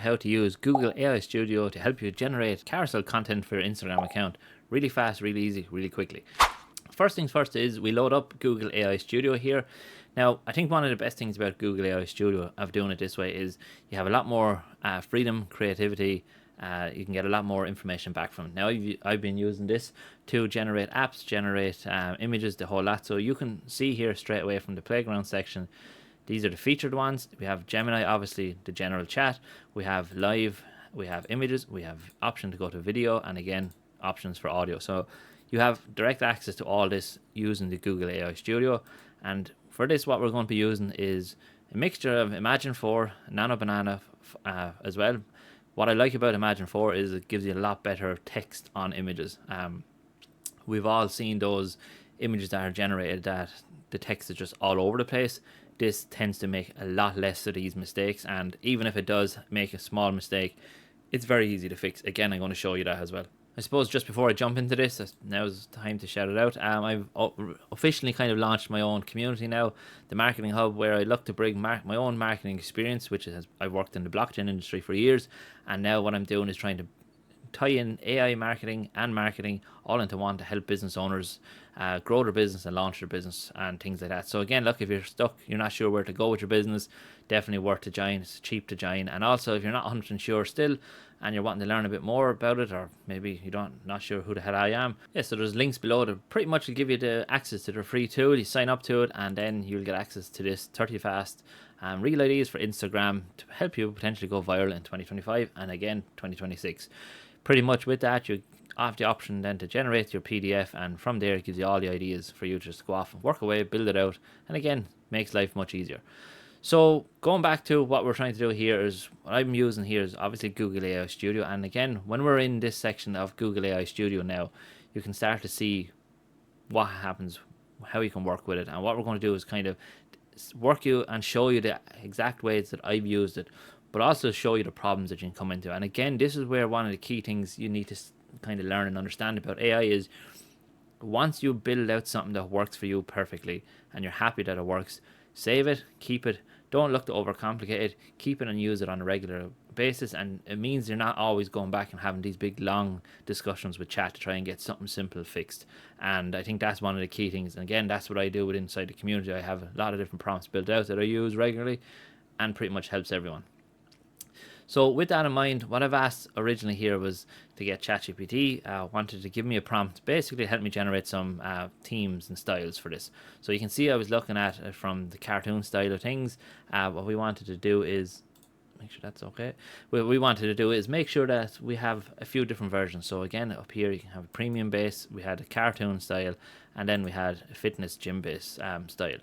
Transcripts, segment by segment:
How to use Google AI Studio to help you generate carousel content for your Instagram account really fast, really easy, really quickly. First things first is we load up Google AI Studio here. Now, I think one of the best things about Google AI Studio of doing it this way is you have a lot more freedom, creativity. You can get a lot more information back from it. Now, I've been using this to generate apps, generate images, the whole lot. So you can see here straight away from the playground section, these are the featured ones. We have Gemini, obviously the general chat. We have live, we have images, we have option to go to video, and again, options for audio. So you have direct access to all this using the Google AI Studio. And for this, what we're going to be using is a mixture of Imagen 4, Nano Banana as well. What I like about Imagen 4 is it gives you a lot better text on images. We've all seen those images that are generated that the text is just all over the place. This tends to make a lot less of these mistakes, and even if it does make a small mistake, it's very easy to fix. Again, I'm going to show you that as well. I suppose just before I jump into this, now's time to shout it out. I've officially kind of launched my own community now, the Marketing Hub, where I look to bring my own marketing experience, which is I've worked in the blockchain industry for years, and now what I'm doing is trying to tie in AI marketing and marketing all into one to help business owners grow their business and launch their business and things like that. So again, look, if you're stuck, you're not sure where to go with your business, definitely worth to join. It's cheap to join. And also, if you're not 100% sure still and you're wanting to learn a bit more about it, or maybe you don't not sure who the hell I am, yeah, so there's links below that pretty much will give you the access to the free tool. You sign up to it and then you'll get access to this 30 fast real ideas for Instagram to help you potentially go viral in 2025 and again 2026. Pretty much with that, you have the option then to generate your PDF, and from there it gives you all the ideas for you to just go off and work away, build it out, and again, makes life much easier. So going back to what we're trying to do here is, what I'm using here is obviously Google AI Studio, and again, when we're in this section of Google AI Studio now, you can start to see what happens, how you can work with it, and what we're going to do is kind of work you and show you the exact ways that I've used it, but also show you the problems that you can come into. And again, this is where one of the key things you need to kind of learn and understand about AI is, once you build out something that works for you perfectly and you're happy that it works, save it, keep it, don't look to overcomplicate it, keep it and use it on a regular basis. And it means you're not always going back and having these big long discussions with chat to try and get something simple fixed. And I think that's one of the key things. And again, that's what I do with inside the community. I have a lot of different prompts built out that I use regularly and pretty much helps everyone. So with that in mind, what I've asked originally here was to get ChatGPT wanted to give me a prompt, basically to help me generate some themes and styles for this. So you can see I was looking at it from the cartoon style of things. What we wanted to do is make sure that's okay. What we wanted to do is make sure that we have a few different versions. So again, up here you can have a premium base, we had a cartoon style, and then we had a fitness gym base style.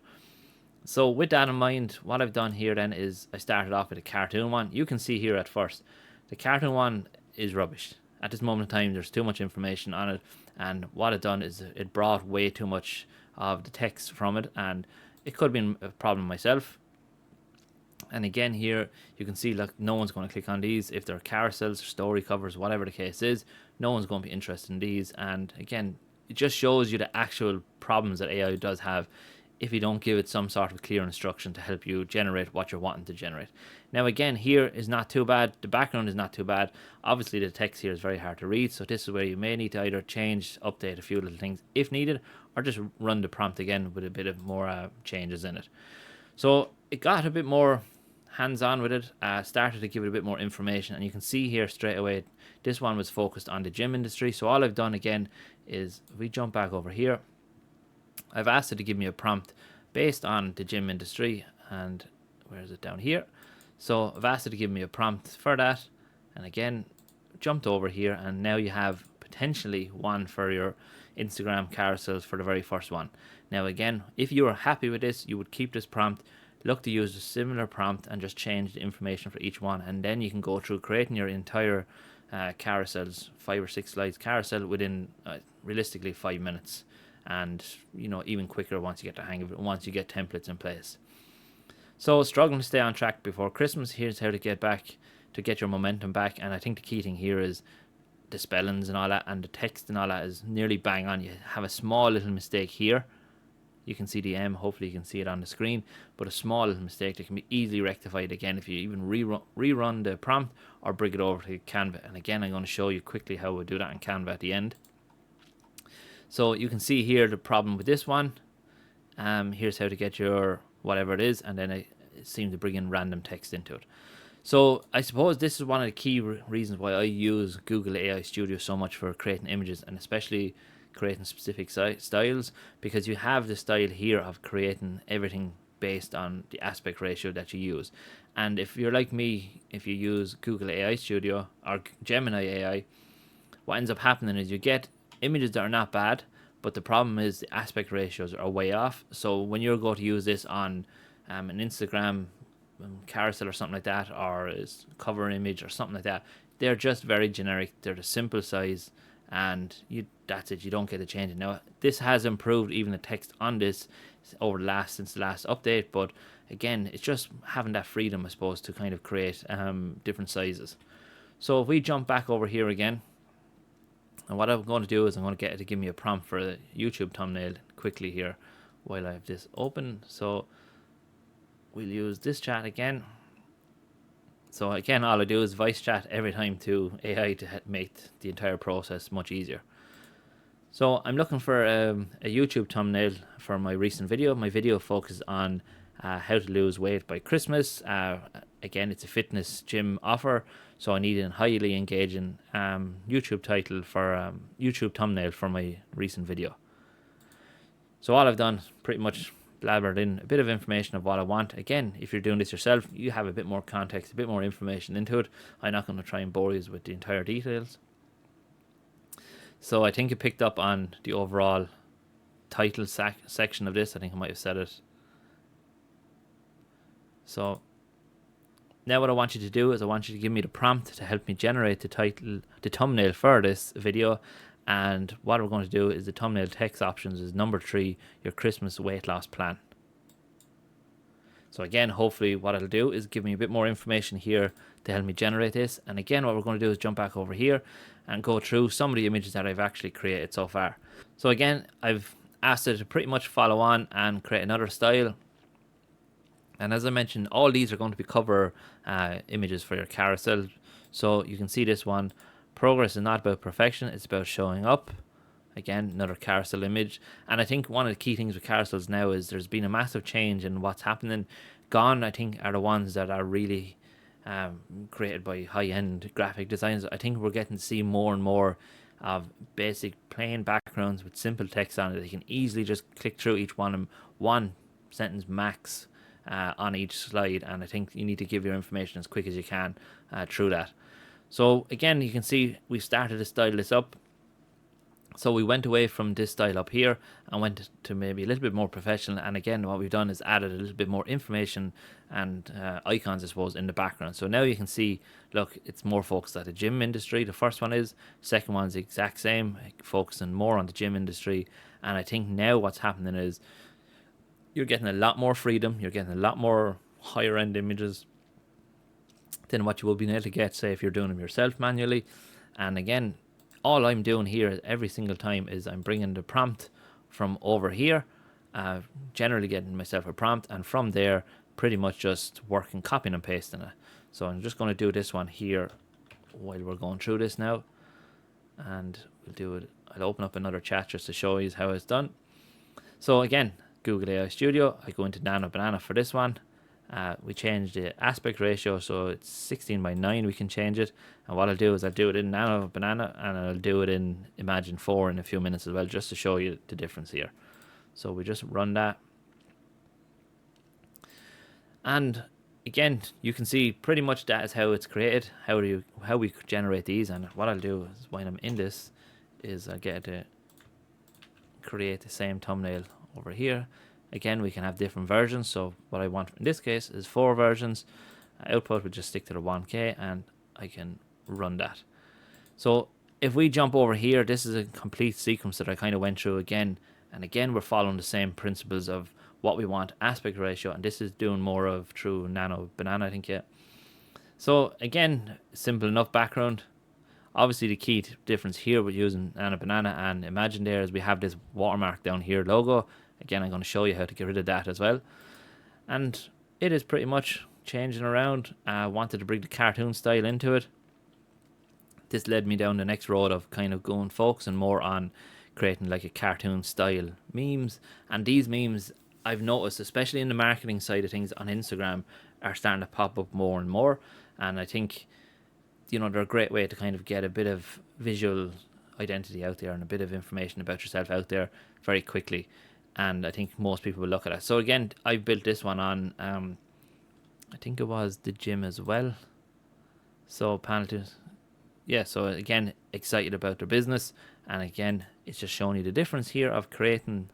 So with that in mind, what I've done here then is I started off with a cartoon one. You can see here at first, the cartoon one is rubbish. At this moment in time, there's too much information on it. And what it done is it brought way too much of the text from it. And it could have been a problem myself. And again here, you can see like no one's going to click on these. If they're carousels or story covers, whatever the case is, no one's going to be interested in these. And again, it just shows you the actual problems that AI does have if you don't give it some sort of clear instruction to help you generate what you're wanting to generate. Now again, here is not too bad. The background is not too bad. Obviously the text here is very hard to read, so this is where you may need to either change, update a few little things if needed, or just run the prompt again with a bit of more changes in it. So it got a bit more hands-on with it, started to give it a bit more information, and you can see here straight away this one was focused on the gym industry. So all I've done again is, if we jump back over here, I've asked it to give me a prompt based on the gym industry, and where is it, down here? So I've asked it to give me a prompt for that, and again jumped over here, and now you have potentially one for your Instagram carousels for the very first one. Now again, if you are happy with this, you would keep this prompt, look to use a similar prompt and just change the information for each one, and then you can go through creating your entire carousels, 5 or 6 slides carousel within realistically 5 minutes. And you know, even quicker once you get the hang of it, once you get templates in place. So struggling to stay on track before Christmas, here's how to get your momentum back. And I think the key thing here is the spellings and all that, and the text and all that is nearly bang on. You have a small little mistake here, you can see the M, hopefully you can see it on the screen, but a small mistake that can be easily rectified again if you even rerun the prompt or bring it over to Canva. And again, I'm going to show you quickly how we do that in Canva at the end. So you can see here the problem with this one. Here's how to get your whatever it is, and then it seems to bring in random text into it. So I suppose this is one of the key reasons why I use Google AI Studio so much for creating images, and especially creating specific styles, because you have the style here of creating everything based on the aspect ratio that you use. And if you're like me, if you use Google AI Studio or Gemini AI, what ends up happening is you get images that are not bad, but the problem is the aspect ratios are way off. So when you're going to use this on an Instagram carousel or something like that, or as cover image or something like that, they're just very generic. They're the simple size, and that's it. You don't get to change it. Now this has improved even the text on this over since the last update, but again, it's just having that freedom, I suppose, to kind of create different sizes. So if we jump back over here again, and what I'm going to do is I'm going to get it to give me a prompt for a YouTube thumbnail quickly here while I have this open. So we'll use this chat again. So again, all I do is voice chat every time to AI to make the entire process much easier. So I'm looking for a YouTube thumbnail for my recent video. My video focuses on how to lose weight by Christmas. Again, it's a fitness gym offer, so I need a highly engaging YouTube title for YouTube thumbnail for my recent video. So all I've done pretty much blabbered in a bit of information of what I want. Again, if you're doing this yourself, you have a bit more context, a bit more information into it. I'm not going to try and bore you with the entire details. So I think it picked up on the overall title section of this. I think I might have said it. So now what I want you to do is I want you to give me the prompt to help me generate the thumbnail for this video. And what we're going to do is the thumbnail text options is number 3, your Christmas weight loss plan. So again, hopefully what it'll do is give me a bit more information here to help me generate this. And again, what we're going to do is jump back over here and go through some of the images that I've actually created so far. So again, I've asked it to pretty much follow on and create another style. And as I mentioned, all these are going to be cover images for your carousel. So you can see this one. Progress is not about perfection, it's about showing up. Again, another carousel image. And I think one of the key things with carousels now is there's been a massive change in what's happening. Gone, I think, are the ones that are really created by high-end graphic designers. I think we're getting to see more and more of basic plain backgrounds with simple text on it. You can easily just click through each one sentence max on each slide, and I think you need to give your information as quick as you can through that. So again, you can see we started to style this up. So we went away from this style up here and went to maybe a little bit more professional. And again, what we've done is added a little bit more information and icons, I suppose, in the background. So now you can see, look, it's more focused at the gym industry. The first one is, second one's the exact same, focusing more on the gym industry. And I think now what's happening is you're getting a lot more freedom. You're getting a lot more higher end images than what you will be able to get, say, if you're doing them yourself manually. And again, all I'm doing here every single time is I'm bringing the prompt from over here, generally getting myself a prompt, and from there pretty much just working, copying and pasting it. So I'm just going to do this one here while we're going through this now, and we'll do it. I'll open up another chat just to show you how it's done. So again, Google AI Studio, I go into Nano Banana for this one. We change the aspect ratio, so it's 16:9. We can change it, and what I'll do is I'll do it in Nano Banana and I'll do it in Imagine 4 in a few minutes as well, just to show you the difference here. So we just run that, and again, you can see pretty much that is how it's created, how we generate these. And what I'll do is when I'm in this is I'll get to create the same thumbnail over here. Again, we can have different versions. So what I want in this case is 4 versions. Output would just stick to the 1K, and I can run that. So if we jump over here, this is a complete sequence that I kind of went through again. And again, we're following the same principles of what we want, aspect ratio, and this is doing more of through Nano Banana, I think, yeah. So again, simple enough background. Obviously, the key difference here with using Nano Banana and Imagine there is we have this watermark down here, logo. Again, I'm going to show you how to get rid of that as well. And it is pretty much changing around. I wanted to bring the cartoon style into it. This led me down the next road of kind of focusing more on creating like a cartoon style memes. And these memes, I've noticed, especially in the marketing side of things on Instagram, are starting to pop up more and more. And I think, they're a great way to kind of get a bit of visual identity out there and a bit of information about yourself out there very quickly. And I think most people will look at it. So again, I built this one on, I think it was the gym as well. So so again, excited about their business. And again, it's just showing you the difference here of creating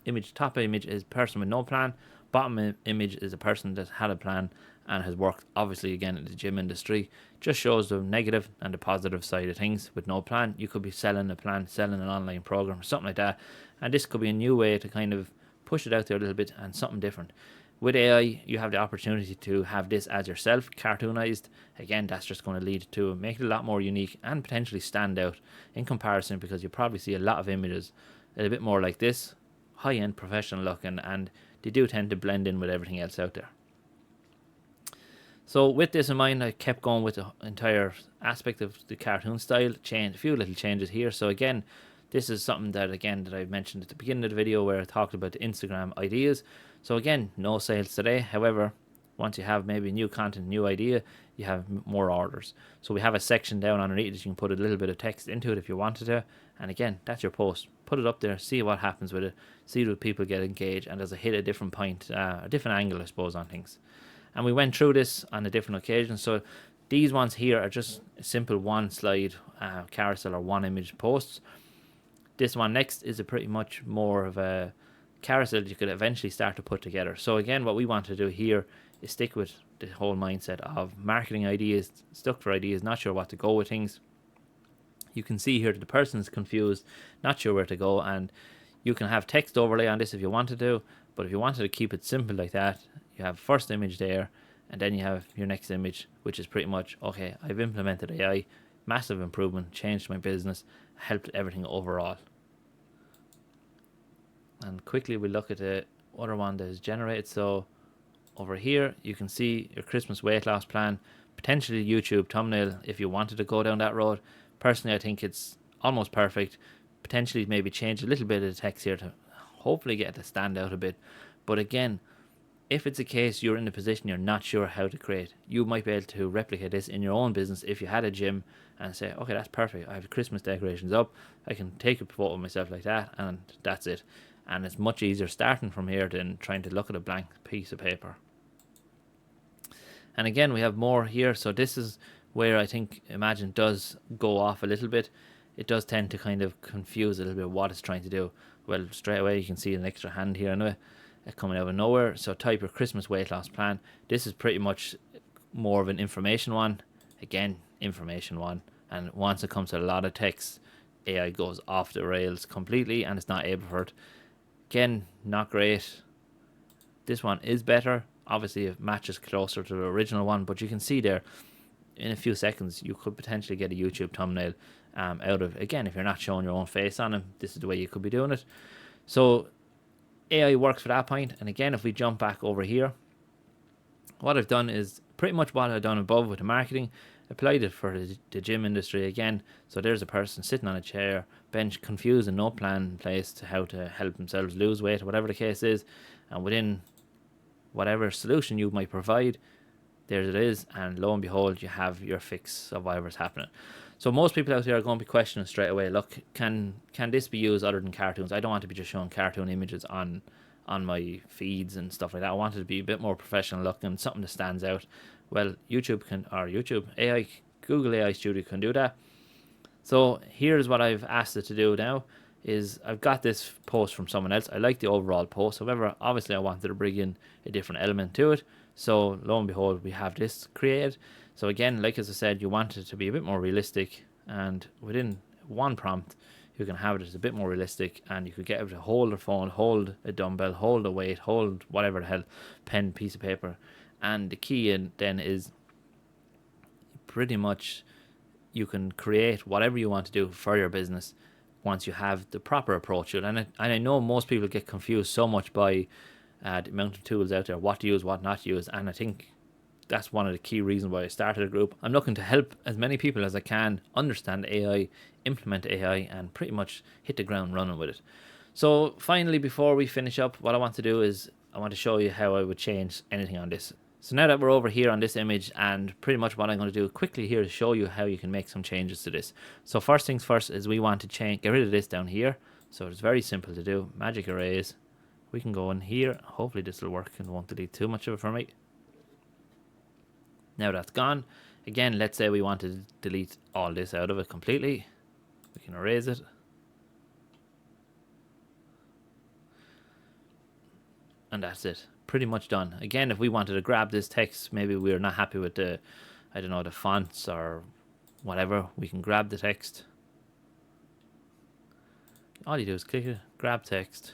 image. Top image is person with no plan. Bottom image is a person that had a plan and has worked, obviously, again, in the gym industry. Just shows the negative and the positive side of things. With no plan, you could be selling a plan, selling an online program, or something like that. And this could be a new way to kind of push it out there a little bit and something different. With AI, you have the opportunity to have this as yourself, cartoonized. Again, that's just going to lead to make it a lot more unique and potentially stand out in comparison, because you probably see a lot of images a little bit more like this, high-end professional looking, and they do tend to blend in with everything else out there. So with this in mind, I kept going with the entire aspect of the cartoon style, a few little changes here. So again, this is something that I mentioned at the beginning of the video, where I talked about the Instagram ideas. So again, no sales today. However, once you have maybe new content, new idea, you have more orders. So we have a section down underneath that you can put a little bit of text into it if you wanted to. And again, that's your post. Put it up there, see what happens with it, see if people get engaged, and does it hit a different point, a different angle, I suppose, on things. And we went through this on a different occasion. So these ones here are just a simple one slide carousel or one image posts. This one next is a pretty much more of a carousel you could eventually start to put together. So again, what we want to do here is stick with the whole mindset of marketing ideas, stuck for ideas, not sure what to go with things. You can see here that the person's confused, not sure where to go, and you can have text overlay on this if you want to do, but if you wanted to keep it simple like that, you have first image there, and then you have your next image, which is pretty much, okay, I've implemented AI, massive improvement, changed my business, helped everything overall. And quickly we look at the other one that is generated. So over here you can see your Christmas weight loss plan, potentially YouTube thumbnail if you wanted to go down that road. Personally, I think it's almost perfect. Potentially maybe change a little bit of the text here to hopefully get it to stand out a bit. But again, if it's a case you're in a position you're not sure how to create, you might be able to replicate this in your own business if you had a gym and say, okay, that's perfect. I have Christmas decorations up. I can take a photo of myself like that, and that's it. And it's much easier starting from here than trying to look at a blank piece of paper. And again, we have more here. So this is where I think Imagine does go off a little bit. It does tend to kind of confuse a little bit what it's trying to do. Well, straight away you can see an extra hand here anyway, coming out of nowhere. So type your Christmas weight loss plan. This is pretty much more of an information one. Again, information one. And once it comes to a lot of text, AI goes off the rails completely and it's not able for it. Again, not great. This one is better. Obviously, it matches closer to the original one, but you can see there, in a few seconds, you could potentially get a YouTube thumbnail out of, again, if you're not showing your own face on them, this is the way you could be doing it. So AI works for that point. And again, if we jump back over here, what I've done is pretty much what I've done above with the marketing, applied it for the gym industry again. So there's a person sitting on a chair, bench, confused and no plan in place to how to help themselves lose weight or whatever the case is. And within whatever solution you might provide, there it is, and lo and behold, you have your fix of whatever's happening. So most people out there are going to be questioning straight away, look, can this be used other than cartoons? I don't want to be just showing cartoon images on my feeds and stuff like that. I want it to be a bit more professional looking, something that stands out. Well, AI, Google AI Studio can do that. So here's what I've asked it to do now, is I've got this post from someone else. I like the overall post. However, obviously I wanted to bring in a different element to it. So lo and behold, we have this created. So again, like as I said, you want it to be a bit more realistic, and within one prompt, you can have it as a bit more realistic, and you could get it to hold a phone, hold a dumbbell, hold a weight, hold whatever the hell, pen, piece of paper. And the key then is pretty much you can create whatever you want to do for your business once you have the proper approach to it. And I know most people get confused so much by the amount of tools out there, what to use, what not to use, and I think that's one of the key reasons why I started a group. I'm looking to help as many people as I can understand AI, implement AI, and pretty much hit the ground running with it. So finally, before we finish up, what I want to do is I want to show you how I would change anything on this. So now that we're over here on this image, and pretty much what I'm going to do quickly here is show you how you can make some changes to this. So first things first is we want to get rid of this down here. So it's very simple to do. Magic erase. We can go in here. Hopefully this will work and won't delete too much of it for me. Now that's gone. Again, let's say we want to delete all this out of it completely. We can erase it. And that's it. Pretty much done. Again, if we wanted to grab this text, maybe we're not happy with the, I don't know, the fonts or whatever, we can grab the text. All you do is click it, grab text.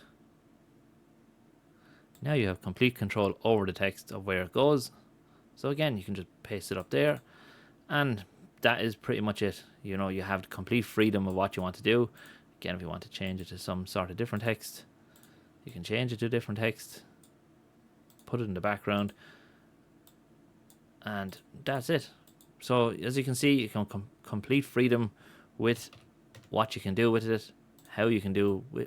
Now you have complete control over the text of where it goes. So again, you can just paste it up there, and that is pretty much it. You know, you have complete freedom of what you want to do. Again, if you want to change it to some sort of different text, you can change it to different text, put it in the background, and that's it. So as you can see, you can complete freedom with what you can do with it, how you can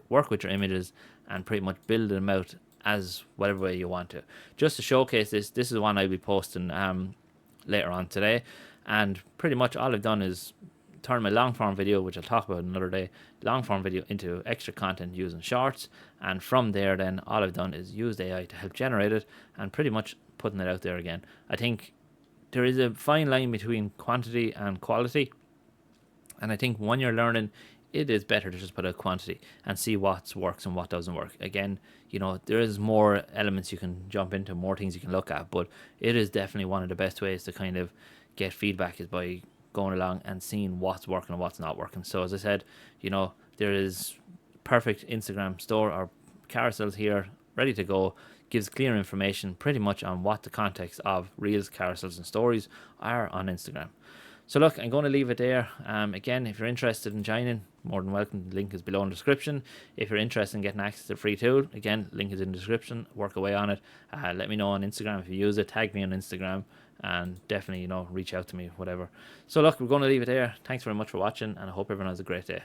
work with your images, and pretty much build them out as whatever way you want to. Just to showcase this is one I'll be posting later on today, and pretty much all I've done is turn my long form video, which I'll talk about another day, long form video into extra content using shorts, and from there then all I've done is used AI to help generate it and pretty much putting it out there again. I think there is a fine line between quantity and quality, and I think when you're learning, it is better to just put out quantity and see what works and what doesn't work. Again, you know, there is more elements you can jump into, more things you can look at, but it is definitely one of the best ways to kind of get feedback is by going along and seeing what's working and what's not working. So as I said, you know, there is perfect Instagram store or carousels here ready to go, gives clear information pretty much on what the context of reels, carousels and stories are on Instagram. So look, I'm going to leave it there. Again, if you're interested in joining, more than welcome. The link is below in the description. If you're interested in getting access to the free tool, again, link is in the description. Work away on it. Let me know on Instagram if you use it. Tag me on Instagram, and definitely, you know, reach out to me, whatever. So look, we're going to leave it there. Thanks very much for watching, and I hope everyone has a great day.